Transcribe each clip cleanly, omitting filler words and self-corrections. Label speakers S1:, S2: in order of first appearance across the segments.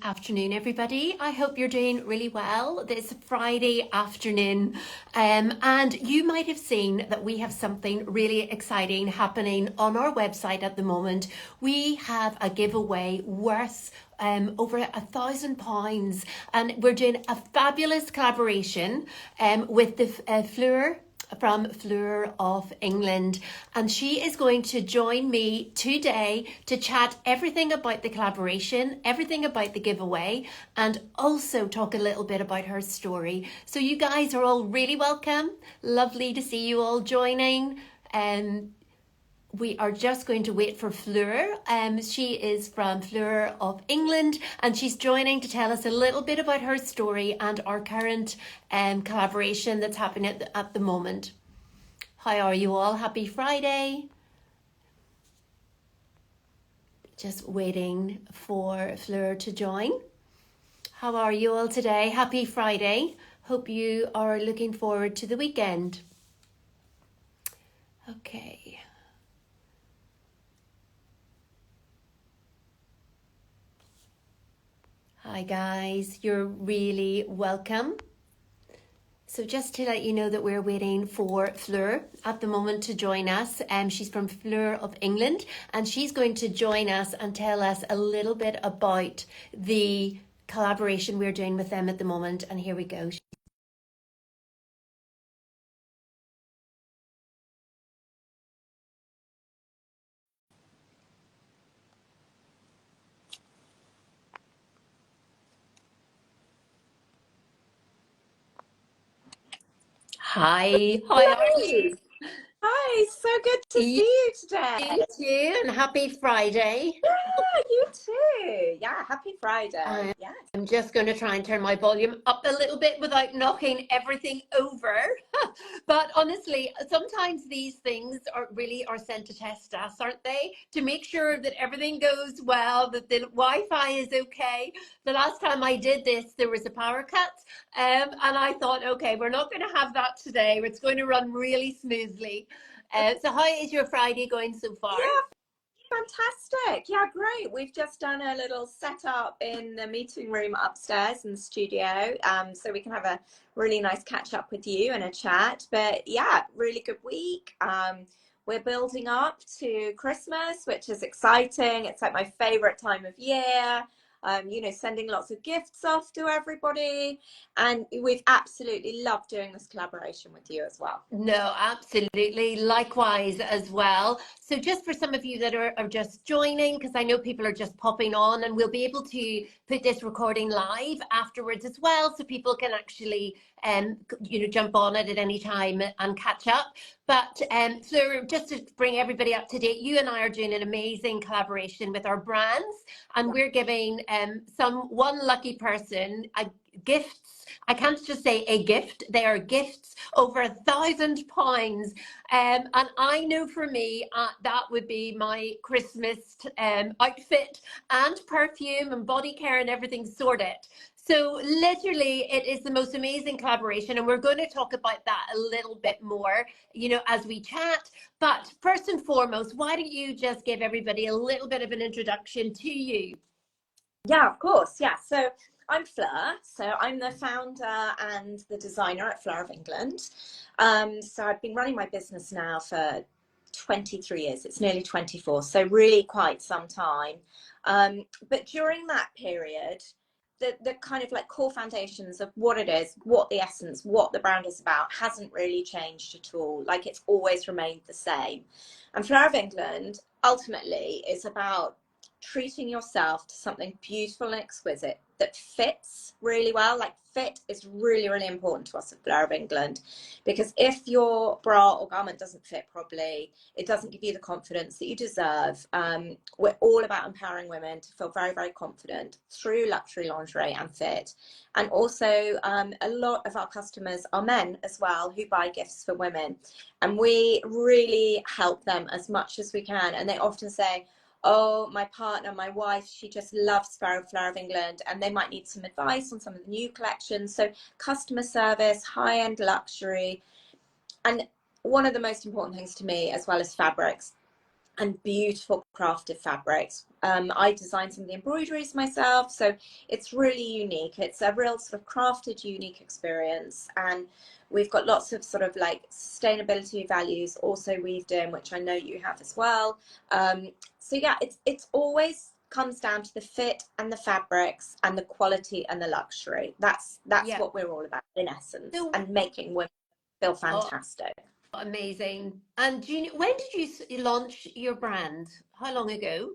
S1: Afternoon, everybody. I hope you're doing really well this Friday afternoon. And you might have seen that we have something really exciting happening on our website at the moment. We have a giveaway worth over £1,000, and we're doing a fabulous collaboration with the Fleur from Fleur of England, and she is going to join me today to chat everything about the collaboration, everything about the giveaway, and also talk a little bit about her story. So you guys are all really welcome. Lovely to see you all joining. We are just going to wait for Fleur. She is from Fleur of England, and she's joining to tell us a little bit about her story and our current collaboration that's happening at the moment. How are you all? Happy Friday. Just waiting for Fleur to join. How are you all today? Happy Friday. Hope you are looking forward to the weekend. Okay. Hi guys, you're really welcome. So just to let you know that we're waiting for Fleur at the moment to join us. She's from Fleur of England, and she's going to join us and tell us a little bit about the collaboration we're doing with them at the moment. And here we go. Hi, how are you?
S2: Hi, so good to see you today.
S1: You too, and happy Friday.
S2: Yeah, you too. Yeah, happy Friday. Yes.
S1: I'm just going to try and turn my volume up a little bit without knocking everything over. But honestly, sometimes these things are sent to test us, aren't they? To make sure that everything goes well, that the Wi-Fi is okay. The last time I did this, there was a power cut, and I thought, okay, we're not going to have that today. It's going to run really smoothly. So how is your Friday going so far?
S2: Yeah, fantastic. Yeah, great. We've just done a little setup in the meeting room upstairs in the studio, so we can have a really nice catch up with you and a chat. But yeah, really good week. We're building up to Christmas, which is exciting. It's like my favorite time of year. Sending lots of gifts off to everybody. And we've absolutely loved doing this collaboration with you as well.
S1: No, absolutely. Likewise as well. So just for some of you that are just joining, because I know people are just popping on, and we'll be able to put this recording live afterwards as well, so people can actually jump on it at any time and catch up. But Fleur, just to bring everybody up to date, you and I are doing an amazing collaboration with our brands, and we're giving one lucky person a gifts. I can't just say a gift, they are gifts over £1,000. And I know for me, that would be my Christmas outfit and perfume and body care and everything sorted. So literally, it is the most amazing collaboration, and we're going to talk about that a little bit more, as we chat. But first and foremost, why don't you just give everybody a little bit of an introduction to you?
S2: Yeah, of course. Yeah. So I'm Fleur. So I'm the founder and the designer at Fleur of England. So I've been running my business now for 23 years. It's nearly 24. So really quite some time. But during that period, the kind of like core foundations of what it is, what the essence, what the brand is about hasn't really changed at all. Like it's always remained the same. And Fleur of England ultimately is about treating yourself to something beautiful and exquisite that fits really well. Like fit is really, really important to us at Fleur of England, because if your bra or garment doesn't fit properly, it doesn't give you the confidence that you deserve. We're all about empowering women to feel very, very confident through luxury lingerie and fit. And also a lot of our customers are men as well who buy gifts for women, and we really help them as much as we can. And they often say, oh, my partner, my wife, she just loves Fleur of England, and they might need some advice on some of the new collections. So customer service, high-end luxury. And one of the most important things to me, as well as fabrics, and beautiful crafted fabrics. I designed some of the embroideries myself, so it's really unique. It's a real sort of crafted, unique experience, and we've got lots of sort of like sustainability values also weaved in, which I know you have as well. So yeah, it's always comes down to the fit and the fabrics and the quality and the luxury. That's
S1: Yeah.
S2: what we're all about in essence,
S1: So,
S2: and making women feel
S1: oh,
S2: fantastic.
S1: amazing. And do you, when did you launch your brand? How long ago?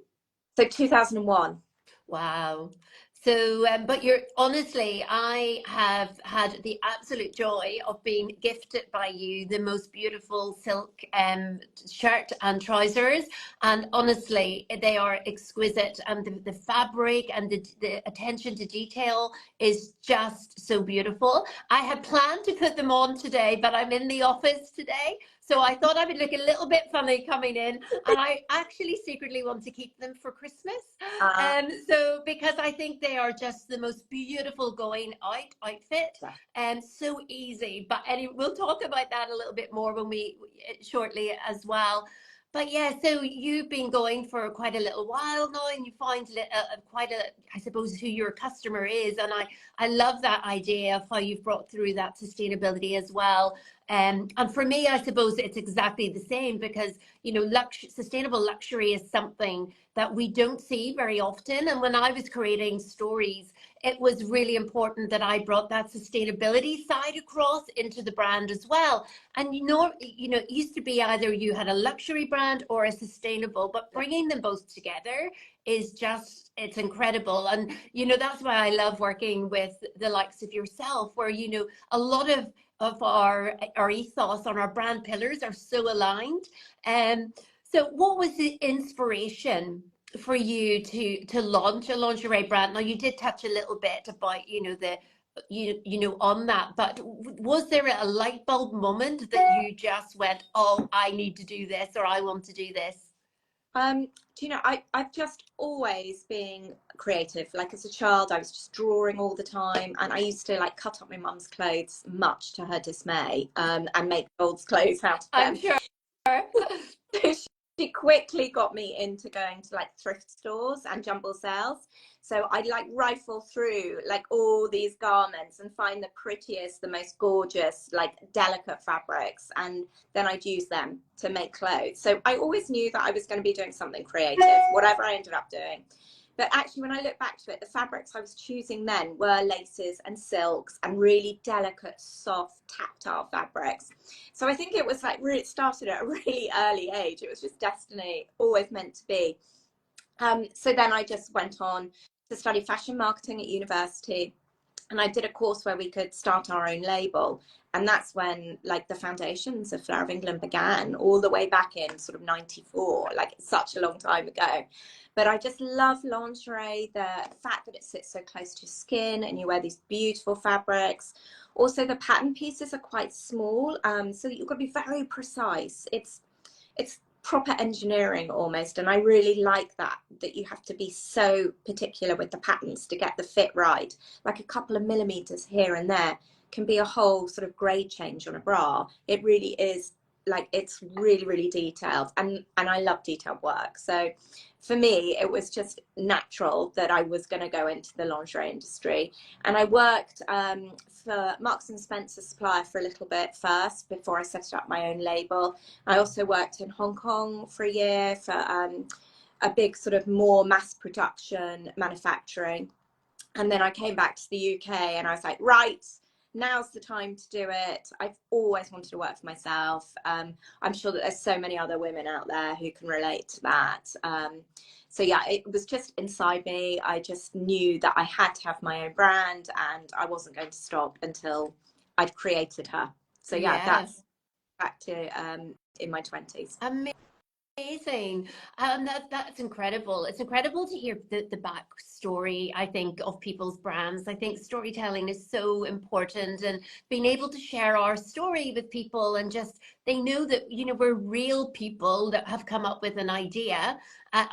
S2: So 2001.
S1: Wow. So, but you're honestly, I have had the absolute joy of being gifted by you the most beautiful silk shirt and trousers. And honestly, they are exquisite. And the fabric and the attention to detail is just so beautiful. I had planned to put them on today, but I'm in the office today. So I thought I would look a little bit funny coming in. And I actually secretly want to keep them for Christmas.
S2: Uh,
S1: So because I think they are just the most beautiful going out outfit and so easy. But anyway, we'll talk about that a little bit more when we shortly as well. But yeah, so you've been going for quite a little while now, and you find quite a, I suppose, who your customer is, and I love that idea of how you've brought through that sustainability as well. And for me, I suppose it's exactly the same because sustainable luxury is something that we don't see very often. And when I was creating stories, it was really important that I brought that sustainability side across into the brand as well. And it used to be either you had a luxury brand or a sustainable, but bringing them both together is just, it's incredible. And that's why I love working with the likes of yourself, where a lot of our ethos on our brand pillars are so aligned. So what was the inspiration for you to launch a lingerie brand? Now you did touch a little bit about on that, but was there a light bulb moment that you just went, oh, I need to do this, or I want to do this?
S2: do you know, I've just always been creative. Like as a child, I was just drawing all the time, and I used to like cut up my mum's clothes, much to her dismay, and make dolls' clothes out of
S1: I'm
S2: them.
S1: sure.
S2: She quickly got me into going to like thrift stores and jumble sales. So I'd like rifle through like all these garments and find the prettiest, the most gorgeous, like delicate fabrics, and then I'd use them to make clothes. So I always knew that I was going to be doing something creative, whatever I ended up doing. But actually, when I look back to it, the fabrics I was choosing then were laces and silks and really delicate, soft, tactile fabrics. So I think it was like really, it started at a really early age. It was just destiny, always meant to be. So then I just went on to study fashion marketing at university, and I did a course where we could start our own label. And that's when like the foundations of Fleur of England began, all the way back in sort of 94, like such a long time ago. But I just love lingerie, the fact that it sits so close to skin and you wear these beautiful fabrics. Also, the pattern pieces are quite small, so you've got to be very precise. It's proper engineering almost, and I really like that you have to be so particular with the patterns to get the fit right. Like a couple of millimeters here and there can be a whole sort of grade change on a bra. It really is, like, it's really, really detailed, and I love detailed work. So for me, it was just natural that I was going to go into the lingerie industry. And I worked for Marks and Spencer supplier for a little bit first before I set up my own label. I also worked in Hong Kong for a year for a big sort of more mass production manufacturing. And then I came back to the UK and I was like, right, now's the time to do it. I've always wanted to work for myself. I'm sure that there's so many other women out there who can relate to that. So yeah, it was just inside me. I just knew that I had to have my own brand, and I wasn't going to stop until I'd created her. So yeah,
S1: Yeah.
S2: that's back to in my 20s.
S1: Amazing. That's incredible. It's incredible to hear the backstory, I think, of people's brands. I think storytelling is so important, and being able to share our story with people, and just they know that, we're real people that have come up with an idea,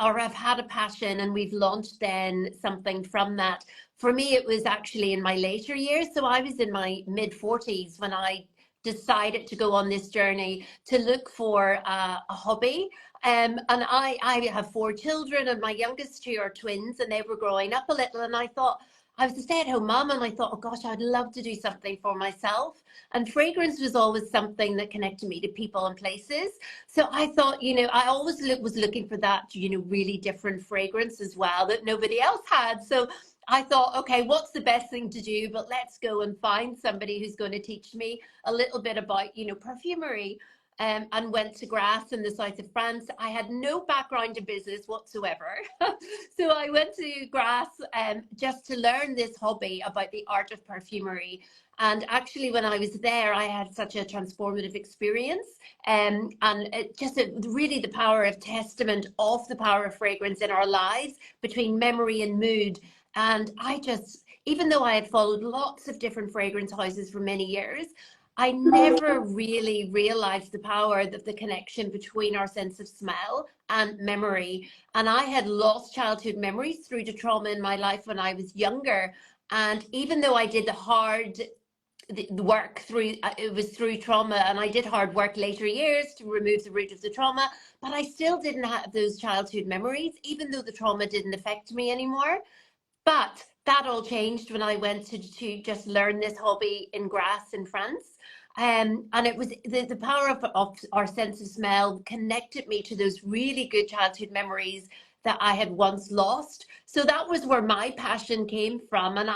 S1: or have had a passion, and we've launched then something from that. For me, it was actually in my later years. So I was in my mid 40s when I decided to go on this journey to look for a hobby. And I have 4 children, and my youngest 2 are twins, and they were growing up a little. And I thought, I was a stay-at-home mum, and I thought, oh gosh, I'd love to do something for myself. And fragrance was always something that connected me to people and places. So I thought, I always was looking for that, really different fragrance as well that nobody else had. So I thought, okay, what's the best thing to do? But let's go and find somebody who's going to teach me a little bit about, perfumery. And went to Grasse in the south of France. I had no background in business whatsoever. So I went to Grasse just to learn this hobby about the art of perfumery. And actually, when I was there, I had such a transformative experience. And it just really the power of testament of the power of fragrance in our lives between memory and mood. And I just, even though I had followed lots of different fragrance houses for many years, I never really realized the power that the connection between our sense of smell and memory. And I had lost childhood memories through the trauma in my life when I was younger. And even though I did the work through, it was through trauma, and I did hard work later years to remove the root of the trauma, but I still didn't have those childhood memories, even though the trauma didn't affect me anymore. But that all changed when I went to just learn this hobby in Grasse in France. And it was the power of our sense of smell connected me to those really good childhood memories that I had once lost. So that was where my passion came from. And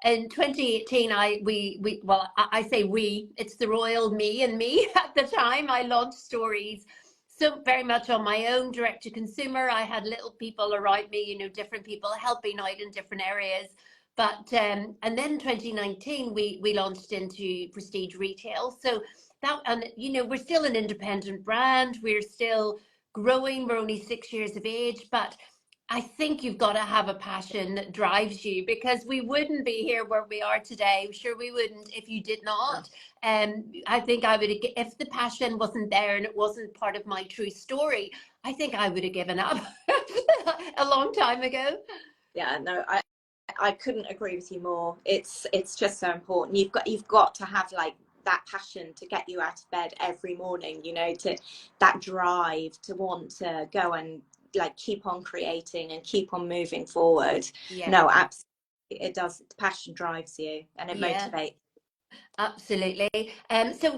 S1: in 2018, I say we, it's the royal me and me at the time. I launched Stories. So very much on my own, direct to consumer. I had little people around me, different people helping out in different areas. But and then 2019 we launched into prestige retail. So that, and we're still an independent brand. We're still growing. We're only 6 years of age, but I think you've got to have a passion that drives you, because we wouldn't be here where we are today. Sure, we wouldn't if you did not. I think I would, if the passion wasn't there and it wasn't part of my true story, I think I would have given up a long time ago.
S2: Yeah, no, I couldn't agree with you more. It's just so important. You've got to have like that passion to get you out of bed every morning, to that drive to want to go and like keep on creating and keep on moving forward.
S1: Yeah.
S2: No, absolutely, it does. Passion drives you and it
S1: Yeah.
S2: motivates.
S1: Absolutely. So,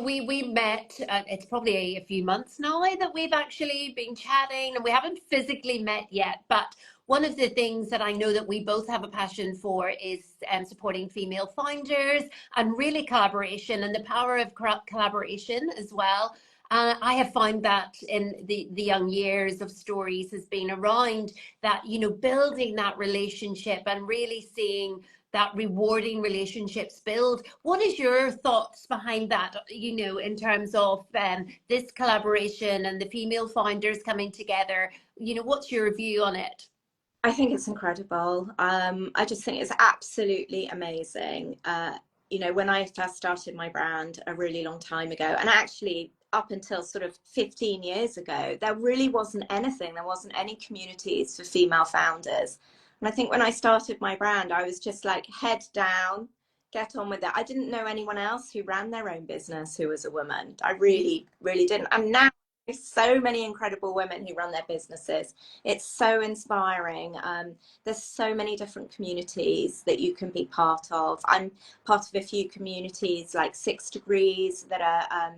S1: we met, it's probably a few months now that we've actually been chatting, and we haven't physically met yet. But one of the things that I know that we both have a passion for is supporting female founders and really collaboration and the power of collaboration as well. I have found that in the young years of Stories has been around that, building that relationship and really seeing that rewarding relationships build. What is your thoughts behind that, in terms of this collaboration and the female founders coming together? What's your view on it?
S2: I think it's incredible. I just think it's absolutely amazing. When I first started my brand a really long time ago, and actually up until sort of 15 years ago, there really wasn't anything. There wasn't any communities for female founders. And I think when I started my brand, I was just like head down, get on with it. I didn't know anyone else who ran their own business who was a woman. I really, really didn't. And now there's so many incredible women who run their businesses. It's so inspiring. There's so many different communities that you can be part of. I'm part of a few communities like 6 Degrees that are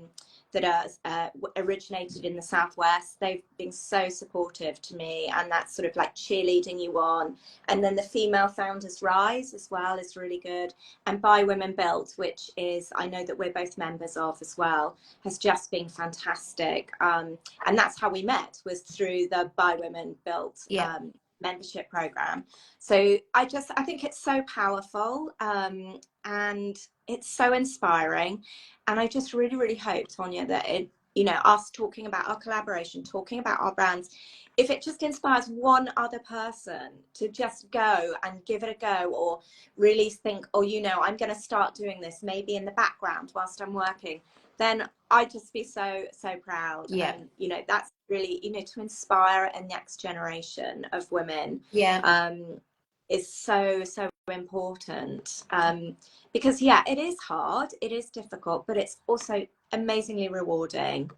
S2: originated in the Southwest. They've been so supportive to me, and that's sort of like cheerleading you on. And then the Female Founders Rise as well is really good. And By Women Built, which is, I know that we're both members of as well, has just been fantastic. And that's how we met, was through the By Women Built membership program. So I think it's so powerful, and it's so inspiring. And I just really, really hope, Tonya, that us talking about our collaboration, talking about our brands, if it just inspires one other person to just go and give it a go, or really think, oh, I'm going to start doing this maybe in the background whilst I'm working, then I'd just be so, so proud.
S1: Yeah.
S2: And, that's really, to inspire a next generation of women.
S1: Yeah.
S2: is so, so important. Because yeah, it is hard, it is difficult, but it's also amazingly rewarding.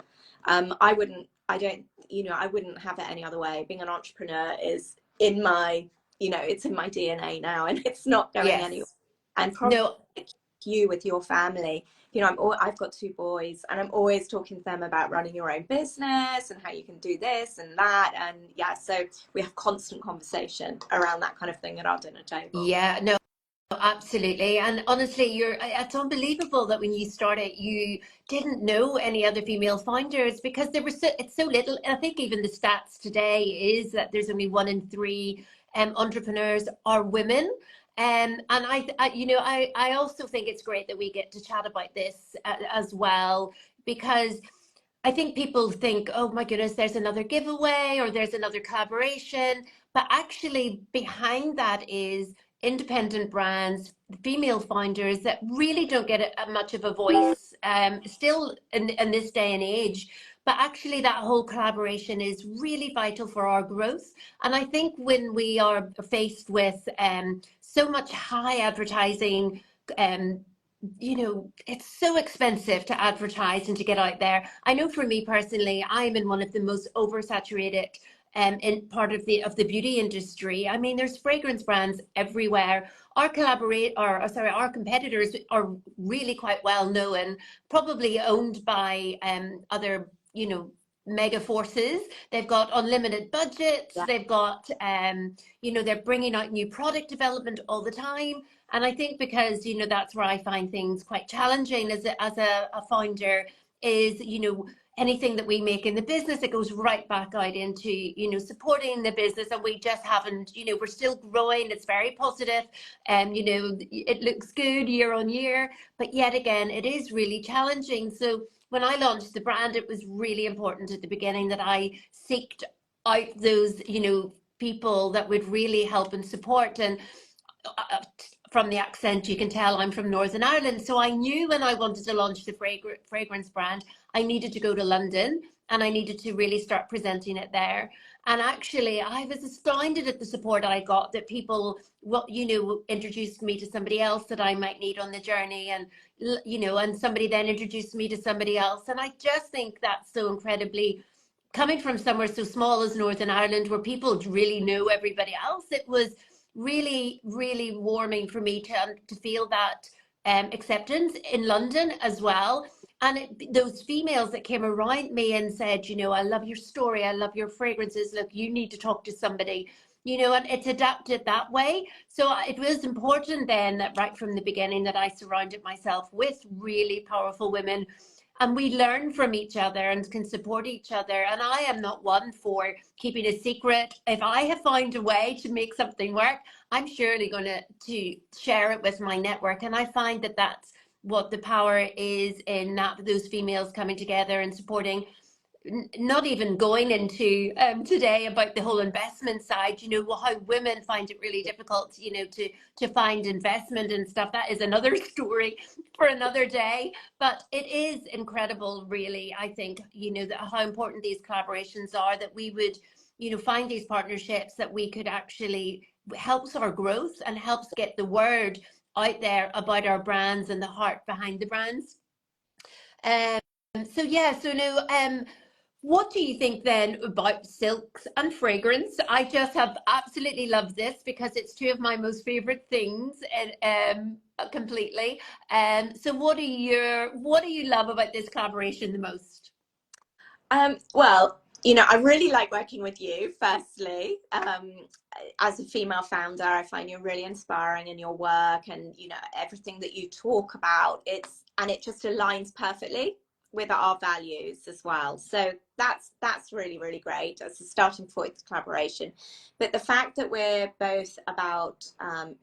S2: I wouldn't have it any other way. Being an entrepreneur is in my, it's in my DNA now, and it's not going anywhere.
S1: Yes.
S2: And probably
S1: No,
S2: like you with your family, I've got two boys, and I'm always talking to them about running your own business and how you can do this and that. And yeah, so we have constant conversation around that kind of thing at our dinner table.
S1: yeah, no, absolutely. And honestly, it's unbelievable that when you started, you didn't know any other female founders because it's so little. I think even the stats today is that there's only 1 in 3 entrepreneurs are women. And I also think it's great that we get to chat about this as well, because I think people think, oh my goodness, there's another giveaway or there's another collaboration. But actually, behind that is independent brands, female founders that really don't get much of a voice still in this day and age. But actually, that whole collaboration is really vital for our growth. And I think when we are faced with so much high advertising, um, it's so expensive to advertise and to get out there. I know for me personally, I'm in one of the most oversaturated in part of the beauty industry. I mean, there's fragrance brands everywhere. Our competitors are really quite well known, probably owned by other, mega forces. They've got unlimited budgets.
S2: Yeah.
S1: They've got, they're bringing out new product development all the time. And I think because, that's where I find things quite challenging as a founder is, anything that we make in the business, it goes right back out into, supporting the business. And we just haven't, we're still growing. It's very positive. And, it looks good year on year. But yet again, it is really challenging. So when I launched the brand, it was really important at the beginning that I seeked out those, people that would really help and support. And from the accent, you can tell I'm from Northern Ireland. So I knew when I wanted to launch the fragrance brand, I needed to go to London and I needed to really start presenting it there. And actually, I was astounded at the support I got, that people, introduced me to somebody else that I might need on the journey. And, and somebody then introduced me to somebody else. And I just think that's so incredibly, coming from somewhere so small as Northern Ireland, where people really know everybody else, it was really, really warming for me to feel that acceptance in London as well. And those females that came around me and said, I love your story, I love your fragrances, look, you need to talk to somebody, and it's adapted that way. So it was important then that right from the beginning that I surrounded myself with really powerful women, and we learn from each other and can support each other. And I am not one for keeping a secret. If I have found a way to make something work, I'm surely going to share it with my network. And I find that that's what the power is in that, those females coming together and supporting. Not even going into today about the whole investment side, how women find it really difficult, to find investment and stuff. That is another story for another day. But it is incredible, really, I think, how important these collaborations are, that we would, find these partnerships that we could actually helps our growth and helps get the word out there about our brands and the heart behind the brands. Um, so yeah, so no, what do you think then about silks and fragrance? I just have absolutely loved this because it's two of my most favorite things, and completely. So what do you love about this collaboration the most?
S2: Well, I really like working with you, firstly. As a female founder, I find you really inspiring in your work, and, everything that you talk about, it just aligns perfectly with our values as well. So that's really, really great as a starting point for collaboration. But the fact that we're both about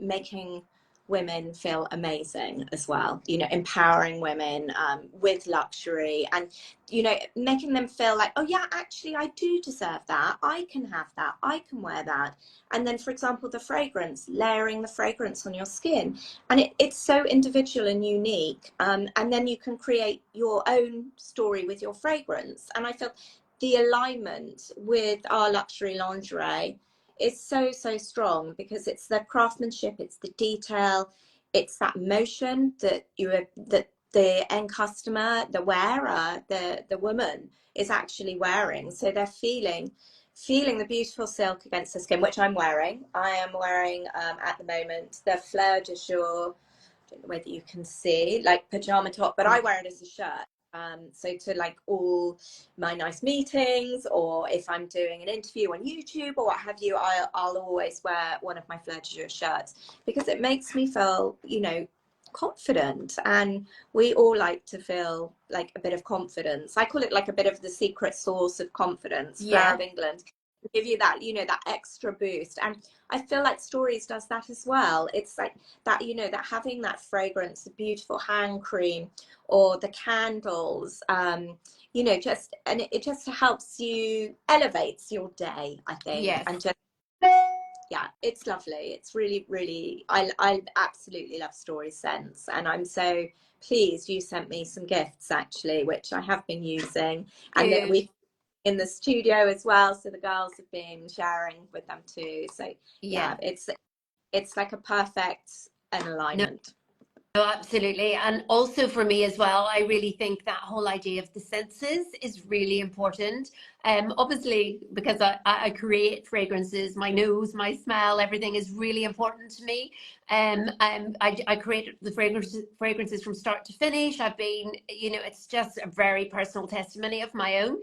S2: making women feel amazing as well, empowering women with luxury, and making them feel like, oh yeah, actually I do deserve that, I can have that, I can wear that. And then, for example, the fragrance, layering the fragrance on your skin, and it's so individual and unique, and then you can create your own story with your fragrance. And I feel the alignment with our luxury lingerie is so, so strong, because it's the craftsmanship, it's the detail, it's that motion that that the end customer, the wearer, the woman is actually wearing. So they're feeling the beautiful silk against the skin, which I'm wearing. I am wearing at the moment the Fleur de Jour, I don't know whether you can see, like pajama top, but I wear it as a shirt. So to like all my nice meetings, or if I'm doing an interview on YouTube or what have you, I'll always wear one of my Fleur de Jour shirts, because it makes me feel, you know, confident. And we all like to feel like a bit of confidence. I call it like a bit of the secret sauce of confidence. Fleur of England give you that, you know, that extra boost. And I feel like Stories does that as well. It's like that, you know, that having that fragrance, the beautiful hand cream or the candles, you know, just, and it just helps you, elevates your day, I think.
S1: Yes.
S2: And just, yeah, it's lovely. It's really, really, I absolutely love Story scents, and I'm so pleased you sent me some gifts actually, which I have been using. And that we in the studio as well, so the girls have been sharing with them too. So yeah, it's like a perfect alignment.
S1: No, absolutely. And also for me as well, I really think that whole idea of the senses is really important. Obviously, because I create fragrances, my nose, my smell, everything is really important to me. I create the fragrances from start to finish. I've been, you know, it's just a very personal testimony of my own.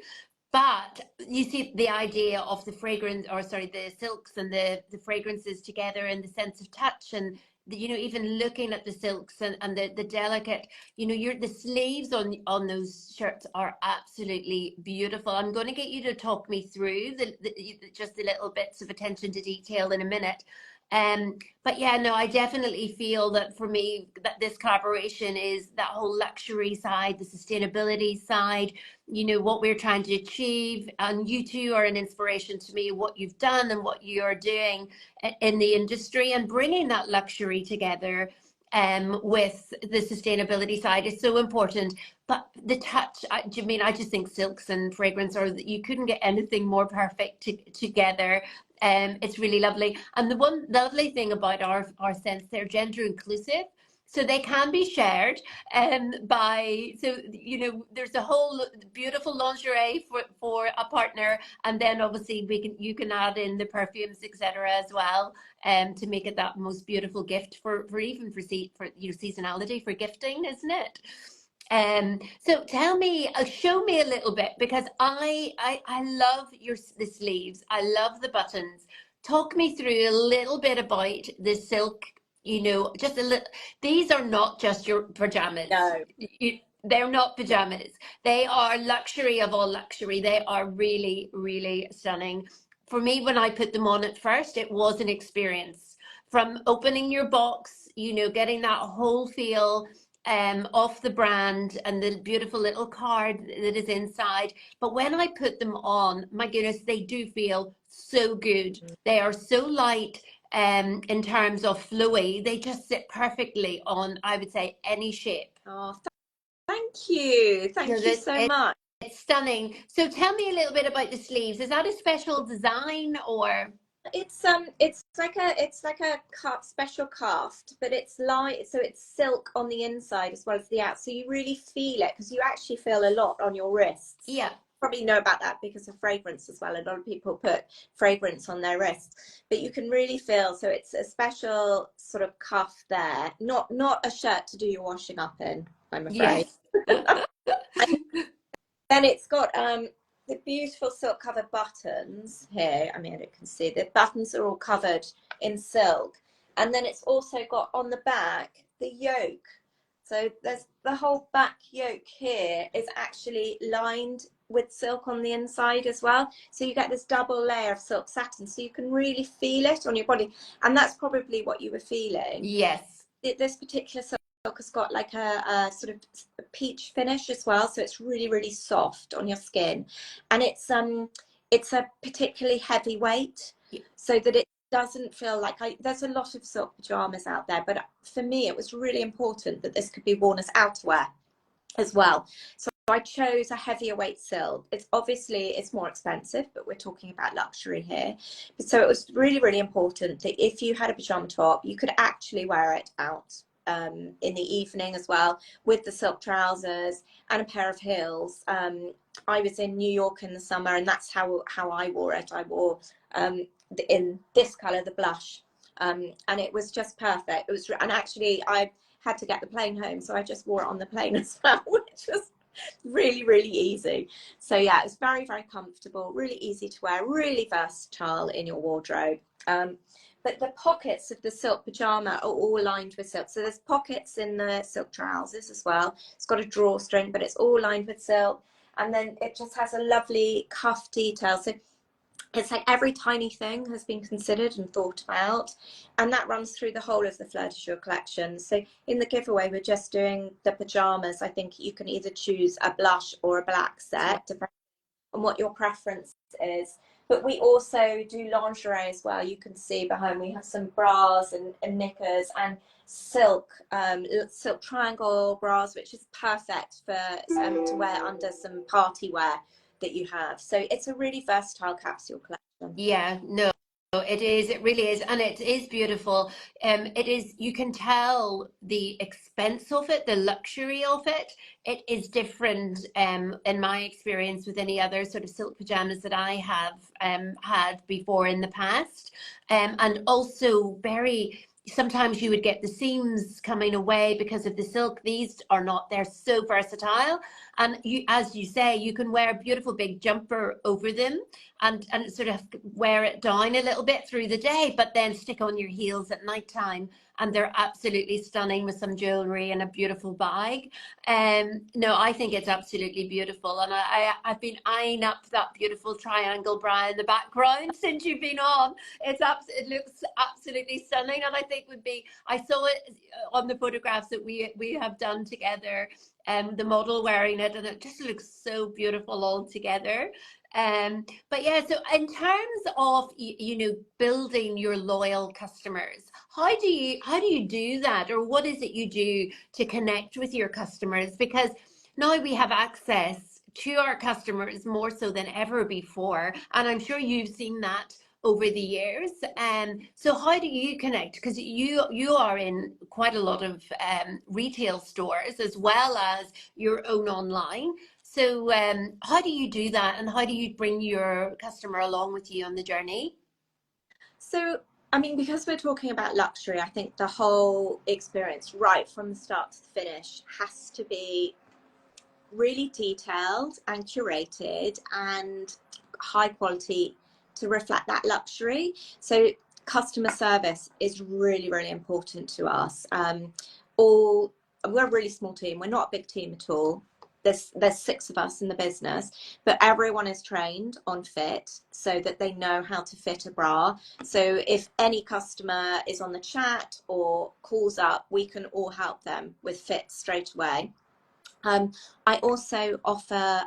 S1: But you see the idea of the fragrance, or sorry, the silks and the fragrances together, and the sense of touch, and you know, even looking at the silks and the delicate, you know, the sleeves on those shirts are absolutely beautiful. I'm going to get you to talk me through just the little bits of attention to detail in a minute. But yeah, no, I definitely feel that for me, that this collaboration is that whole luxury side, the sustainability side, you know, what we're trying to achieve. And you two are an inspiration to me, what you've done and what you're doing in the industry, and bringing that luxury together with the sustainability side is so important. But the touch, I mean, I just think silks and fragrance are, you couldn't get anything more perfect together. It's really lovely. And the lovely thing about our scents, they're gender inclusive. So they can be shared so you know, there's a whole beautiful lingerie for a partner, and then obviously you can add in the perfumes, etc. as well, to make it that most beautiful gift for you know, seasonality, for gifting, isn't it? So tell me, show me a little bit, because I love the sleeves. I love the buttons. Talk me through a little bit about the silk, you know, just a little. These are not just your pajamas.
S2: No.
S1: They're not pajamas. They are luxury of all luxury. They are really, really stunning. For me, when I put them on at first, it was an experience. From opening your box, you know, getting that whole feel of the brand and the beautiful little card that is inside. But when I put them on, my goodness, they do feel so good. They are so light in terms of flowy. They just sit perfectly on, I would say, any shape.
S2: Oh, thank you. Thank you so much.
S1: It's stunning. So tell me a little bit about the sleeves. Is that a special design, or?
S2: It's like a special craft, but it's light, so it's silk on the inside as well as the out, so you really feel it, because you actually feel a lot on your wrists.
S1: Yeah.
S2: Probably know about that because of fragrance as well. A lot of people put fragrance on their wrists, but you can really feel, so it's a special sort of cuff there, not a shirt to do your washing up in, I'm afraid.
S1: Yes.
S2: Then it's got the beautiful silk covered buttons here. I mean, you can see the buttons are all covered in silk. And then it's also got on the back the yoke. So there's the whole back yoke here is actually lined with silk on the inside as well. So you get this double layer of silk satin, so you can really feel it on your body. And that's probably what you were feeling.
S1: Yes.
S2: This particular silk has got like a sort of a peach finish as well, so it's really, really soft on your skin. And it's a particularly heavy weight, so that it doesn't feel like there's a lot of silk pajamas out there, but for me it was really important that this could be worn as outerwear as well. So I chose a heavier weight silk. It's more expensive, but we're talking about luxury here. So it was really, really important that if you had a pajama top, you could actually wear it out in the evening as well, with the silk trousers and a pair of heels. I was in New York in the summer, and that's how I wore it. I wore in this color, the blush, and it was just perfect. It was, and actually I had to get the plane home, so I just wore it on the plane as well, which was really, really easy. So yeah, it's very, very comfortable, really easy to wear, really versatile in your wardrobe. But the pockets of the silk pajama are all lined with silk. So there's pockets in the silk trousers as well. It's got a drawstring, but it's all lined with silk. And then it just has a lovely cuff detail. So it's like every tiny thing has been considered and thought about, and that runs through the whole of the Fleur de Jour collection. So in the giveaway, we're just doing the pajamas. I think you can either choose a blush or a black set, depending on what your preference is. But we also do lingerie as well. You can see behind we have some bras and knickers and silk triangle bras, which is perfect for to wear under some party wear that you have. So it's a really versatile capsule collection.
S1: Yeah, no, it is. It really is. And it is beautiful. It is, you can tell the expense of it, the luxury of it. It is different, in my experience, with any other sort of silk pajamas that I have had before in the past. And also very, sometimes you would get the seams coming away because of the silk. These are not, they're so versatile. And you, as you say, you can wear a beautiful big jumper over them and sort of wear it down a little bit through the day, but then stick on your heels at nighttime. And they're absolutely stunning with some jewelry and a beautiful bag. No, I think it's absolutely beautiful. And I've been eyeing up that beautiful triangle bra in the background since you've been on. It looks absolutely stunning. And I think would be, I saw it on the photographs that we have done together, the model wearing it, and it just looks so beautiful all together. But yeah, so in terms of building your loyal customers, how do you do that, or what is it you do to connect with your customers? Because now we have access to our customers more so than ever before, and I'm sure you've seen that over the years. So how do you connect? Because you are in quite a lot of retail stores as well as your own online. So how do you do that, and how do you bring your customer along with you on the journey?
S2: So, I mean, because we're talking about luxury, I think the whole experience, right from the start to the finish, has to be really detailed and curated and high quality to reflect that luxury. So customer service is really, really important to us. All We're a really small team. We're not a big team at all. There's 6 of us in the business, but everyone is trained on fit so that they know how to fit a bra. So if any customer is on the chat or calls up, we can all help them with fit straight away. I also offer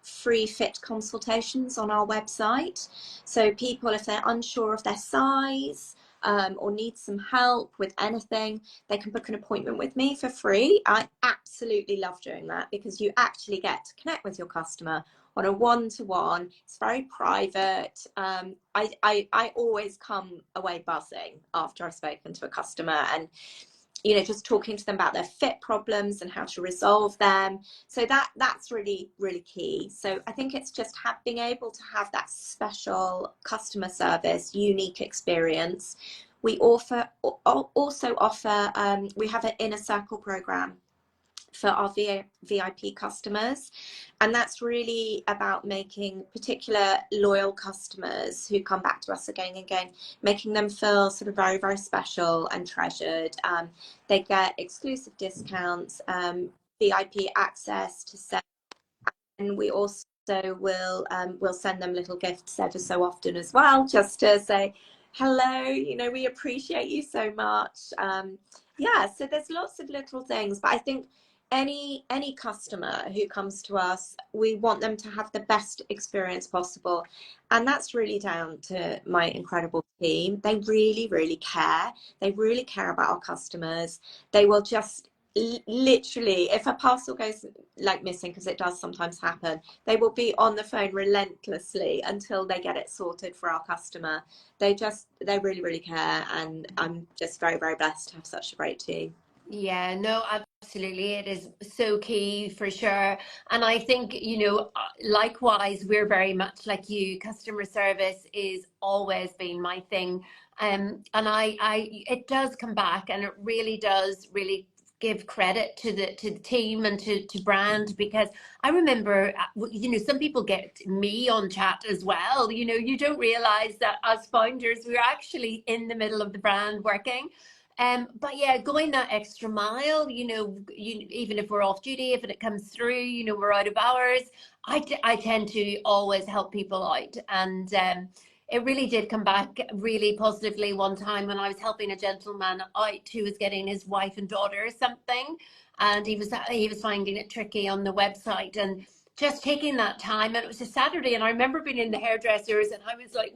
S2: free fit consultations on our website. So people, if they're unsure of their size or need some help with anything, they can book an appointment with me for free. I absolutely love doing that because you actually get to connect with your customer on a one-to-one. It's very private. I always come away buzzing after I've spoken to a customer, and just talking to them about their fit problems and how to resolve them. So that's really, really key. So I think it's just being able to have that special customer service, unique experience. We also offer, we have an inner circle program for our VIP customers, and that's really about making particular loyal customers who come back to us again and again, making them feel sort of very, very special and treasured. They get exclusive discounts, VIP access to sell, and we also will send them little gifts ever so often as well, just to say hello, we appreciate you so much. Yeah, so there's lots of little things, but I think any customer who comes to us, we want them to have the best experience possible, and that's really down to my incredible team. They really, really care. They really care about our customers. They will just literally, if a parcel goes like missing, because it does sometimes happen, they will be on the phone relentlessly until they get it sorted for our customer. They really, really care, and I'm just very, very blessed to have such a great team.
S1: Yeah, no, absolutely. It is so key for sure. And I think, likewise, we're very much like you. Customer service is always been my thing. And it does come back, and it really does really give credit to the team and to brand, because I remember, some people get me on chat as well. You don't realize that as founders, we're actually in the middle of the brand working. But yeah, going that extra mile, even if we're off duty, if it comes through, we're out of hours, I tend to always help people out. And it really did come back really positively one time when I was helping a gentleman out who was getting his wife and daughter something, and he was finding it tricky on the website, and just taking that time. And it was a Saturday, and I remember being in the hairdressers, and I was like,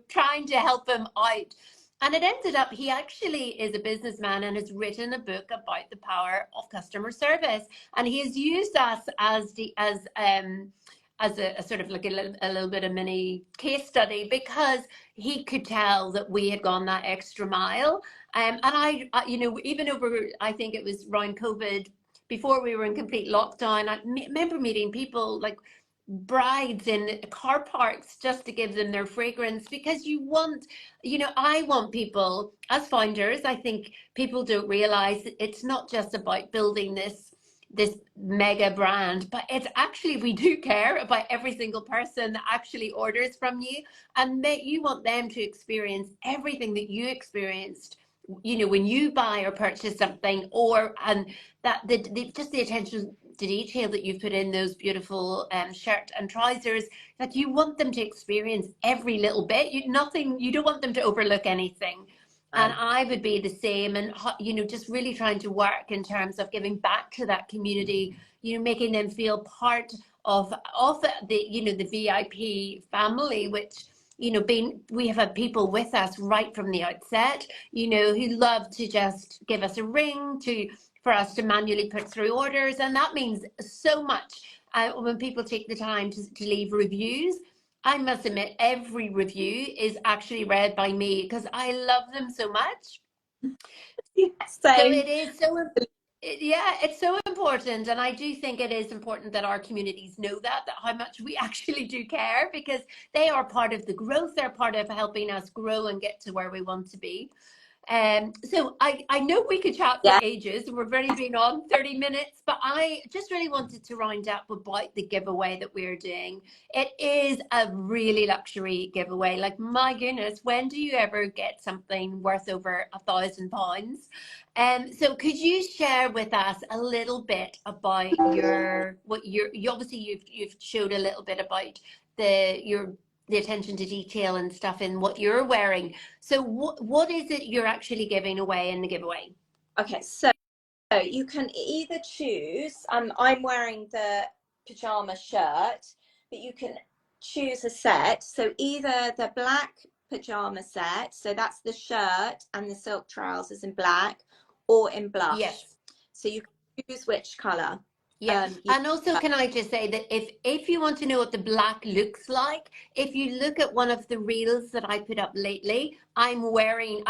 S1: trying to help him out. And it ended up, he actually is a businessman and has written a book about the power of customer service. And he has used us as a sort of like a little bit of mini case study, because he could tell that we had gone that extra mile. And even over, I think it was around COVID, before we were in complete lockdown, I remember meeting people like brides in car parks just to give them their fragrance, because I want people as founders. I think people don't realize it's not just about building this mega brand, but it's actually, we do care about every single person that actually orders from you, and that you want them to experience everything that you experienced when you buy or purchase something, and that just the attention to detail that you've put in those beautiful shirt and trousers, that you want them to experience every little bit. You don't want them to overlook anything. And I would be the same. And just really trying to work in terms of giving back to that community, making them feel part of the VIP family, which we have had people with us right from the outset, who love to just give us a ring for us to manually put through orders. And that means so much when people take the time to leave reviews. I must admit, every review is actually read by me, because I love them so much.
S2: Yeah,
S1: So
S2: same.
S1: it is yeah, it's so important. And I do think it is important that our communities know that how much we actually do care, because they are part of the growth. They're part of helping us grow and get to where we want to be. So I know we could chat for
S2: Yeah.
S1: ages, and we've already been on 30 minutes, but I just really wanted to round up about the giveaway that we're doing. It is a really luxury giveaway. Like, my goodness, when do you ever get something worth over £1,000? So could you share with us a little bit about obviously you've showed a little bit about the attention to detail and stuff in what you're wearing. So what is it you're actually giving away in the giveaway?
S2: Okay, so you can either choose, I'm wearing the pajama shirt, but you can choose a set. So either the black pajama set, so that's the shirt and the silk trousers in black, or in blush.
S1: Yes.
S2: So you can choose which color.
S1: Yeah. And also, can I just say that if you want to know what the black looks like, if you look at one of the reels that I put up lately, I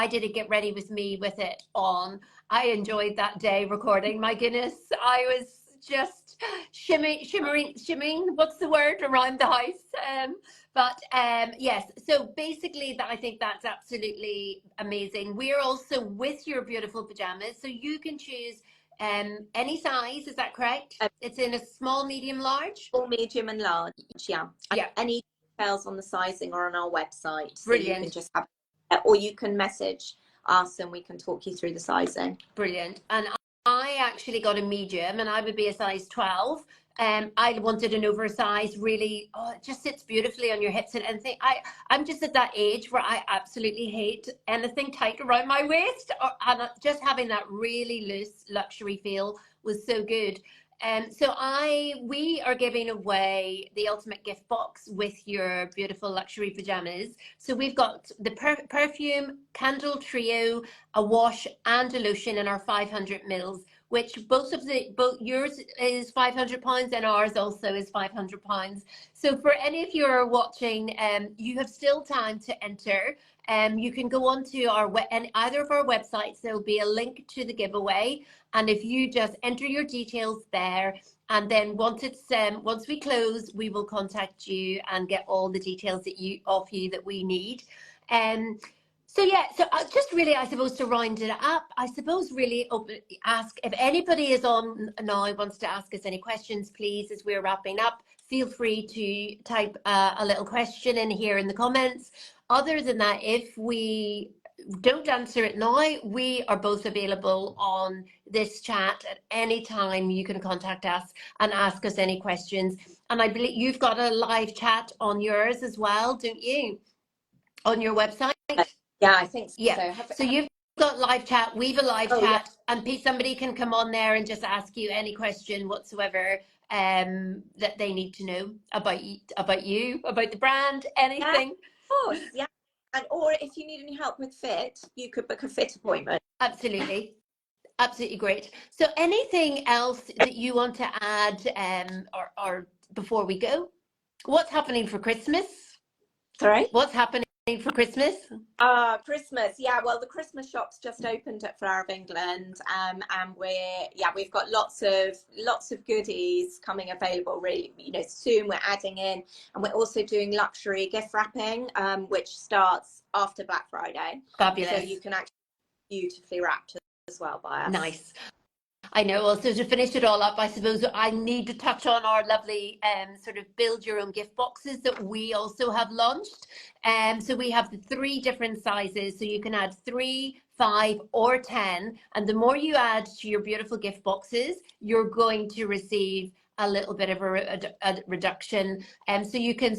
S1: did a get ready with me with it on. I enjoyed that day recording. My goodness, I was just shimmering, what's the word, around the house. Yes, so basically I think that's absolutely amazing. We're also with your beautiful pajamas, so you can choose any size, is that correct? It's in a small, medium, large?
S2: Small, medium, and large, yeah. And
S1: Yeah,
S2: any details on the sizing or on our website, so you can
S1: brilliant,
S2: just have, or you can message us and we can talk you through the sizing.
S1: brilliant. And I actually got a medium, and I would be a size 12. I wanted an oversized, really, it just sits beautifully on your hips and anything. I'm just at that age where I absolutely hate anything tight around my waist, and just having that really loose luxury feel was so good. So we are giving away the ultimate gift box with your beautiful luxury pajamas. So we've got the perfume, candle trio, a wash and a lotion in our 500 mils. which both yours is £500 and ours also is £500. So for any of you who are watching, you have still time to enter. You can go on to either of our websites. There will be a link to the giveaway, and if you just enter your details there, and then once we close, we will contact you and get all the details of you that we need. So yeah, so I suppose to round it up, I suppose really ask if anybody is on now wants to ask us any questions, please, as we're wrapping up. Feel free to type a little question in here in the comments. Other than that, if we don't answer it now, we are both available on this chat at any time. You can contact us and ask us any questions. And I believe you've got a live chat on yours as well, don't you? On your website?
S2: Yeah, I think so.
S1: Yeah. So you've got live chat, we've a live chat, yeah. And somebody can come on there and just ask you any question whatsoever that they need to know about you, about the brand, anything.
S2: Yeah, of course, yeah. And or if you need any help with fit, you could book a fit appointment.
S1: Absolutely. Absolutely great. So anything else that you want to add or before we go? What's happening for Christmas?
S2: Sorry?
S1: What's happening for Christmas?
S2: Christmas, yeah. Well, the Christmas shop's just opened at Fleur of England, and we've got lots of goodies coming available. Really, soon we're adding in, and we're also doing luxury gift wrapping, which starts after Black Friday.
S1: Fabulous.
S2: So you can actually beautifully wrapped as well by us.
S1: Nice. I know. Also, to finish it all up, I suppose I need to touch on our lovely sort of build your own gift boxes that we also have launched. So we have the 3 different sizes. So you can add 3, 5, or 10. And the more you add to your beautiful gift boxes, you're going to receive a little bit of a reduction. So you can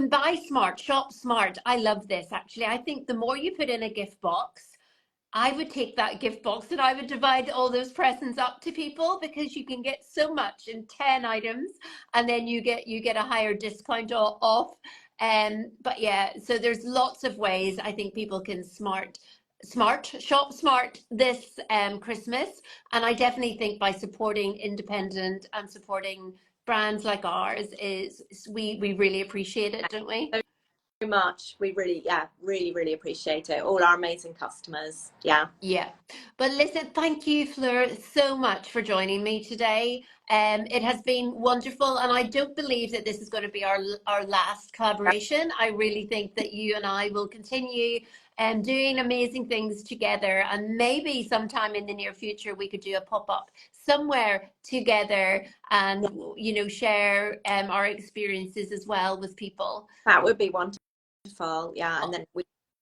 S1: buy smart, shop smart. I love this, actually. I think the more you put in a gift box, I would take that gift box and I would divide all those presents up to people, because you can get so much in 10 items, and then you get a higher discount off. But yeah, so there's lots of ways I think people can shop smart this Christmas. And I definitely think by supporting independent and supporting brands like ours we really appreciate it, don't we?
S2: Very much. We really appreciate it. All our amazing customers. Yeah.
S1: But listen, thank you, Fleur, so much for joining me today. It has been wonderful, and I don't believe that this is going to be our last collaboration. I really think that you and I will continue doing amazing things together, and maybe sometime in the near future we could do a pop-up somewhere together and share our experiences as well with people.
S2: That would be wonderful. Yeah, and then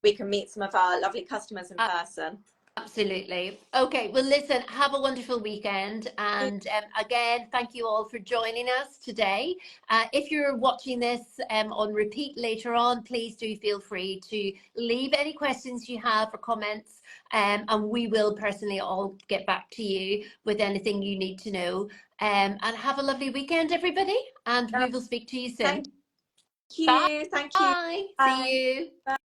S2: we can meet some of our lovely customers in person.
S1: Absolutely. Okay, well listen, have a wonderful weekend, and again, thank you all for joining us today. If you're watching this on repeat later on, please do feel free to leave any questions you have or comments, and we will personally all get back to you with anything you need to know. And have a lovely weekend, everybody, and we will speak to you soon.
S2: Thank you.
S1: Bye. See you. Bye.